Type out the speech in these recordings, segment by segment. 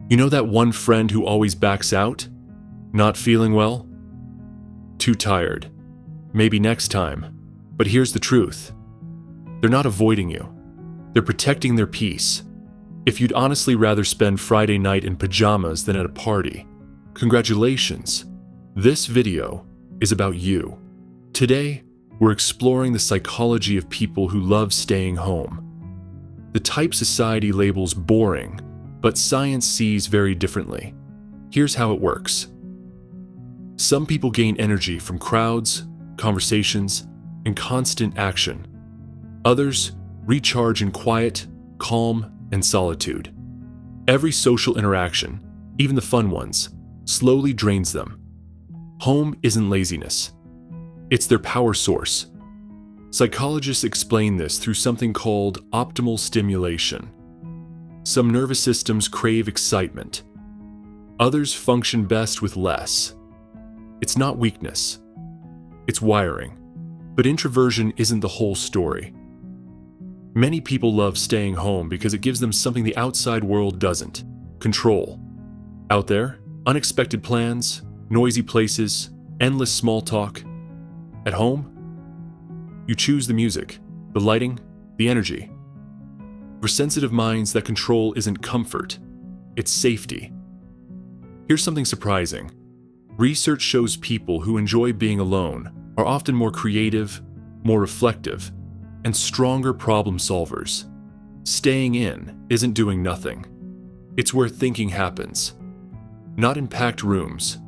You know that one friend who always backs out? Not feeling well? Too tired. Maybe next time. But here's the truth. They're not avoiding you. They're protecting their peace. If you'd honestly rather spend Friday night in pajamas than at a party, congratulations. This video is about you. Today, we're exploring the psychology of people who love staying home. The type society labels boring, but science sees very differently. Here's how it works. Some people gain energy from crowds, conversations, and constant action. Others recharge in quiet, calm, and solitude. Every social interaction, even the fun ones, slowly drains them. Home isn't laziness. It's their power source. Psychologists explain this through something called optimal stimulation. Some nervous systems crave excitement. Others function best with less. It's not weakness. It's wiring. But introversion isn't the whole story. Many people love staying home because it gives them something the outside world doesn't: control. Out there, unexpected plans, noisy places, endless small talk. At home, you choose the music, the lighting, the energy. For sensitive minds, that control isn't comfort, it's safety. Here's something surprising. Research shows people who enjoy being alone are often more creative, more reflective, and stronger problem solvers. Staying in isn't doing nothing. It's where thinking happens. Not in packed rooms,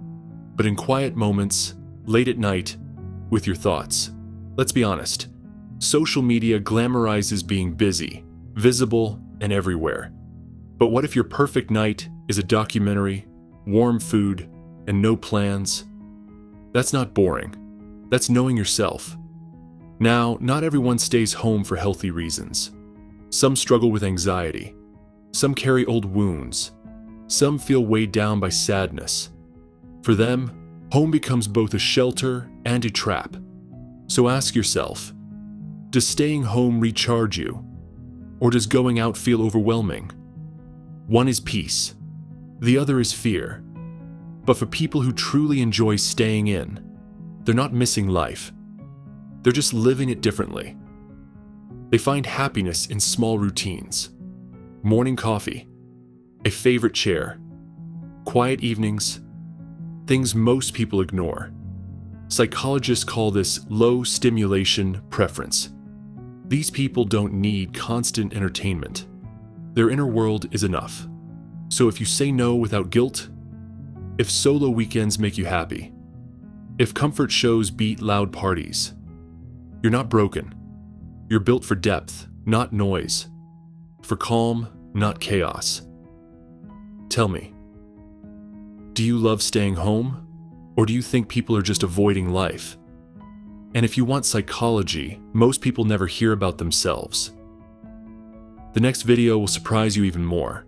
but in quiet moments, late at night, with your thoughts. Let's be honest. Social media glamorizes being busy, visible, and everywhere. But what if your perfect night is a documentary, warm food, and no plans? That's not boring. That's knowing yourself. Now, not everyone stays home for healthy reasons. Some struggle with anxiety. Some carry old wounds. Some feel weighed down by sadness. For them, home becomes both a shelter and a trap. So ask yourself, does staying home recharge you? Or does going out feel overwhelming? One is peace. The other is fear. But for people who truly enjoy staying in, they're not missing life. They're just living it differently. They find happiness in small routines. Morning coffee, a favorite chair, quiet evenings, things most people ignore. Psychologists call this low stimulation preference. These people don't need constant entertainment. Their inner world is enough. So if you say no without guilt, if solo weekends make you happy, if comfort shows beat loud parties, you're not broken. You're built for depth, not noise. For calm, not chaos. Tell me, do you love staying home? Or do you think people are just avoiding life? And if you want psychology, most people never hear about themselves. The next video will surprise you even more.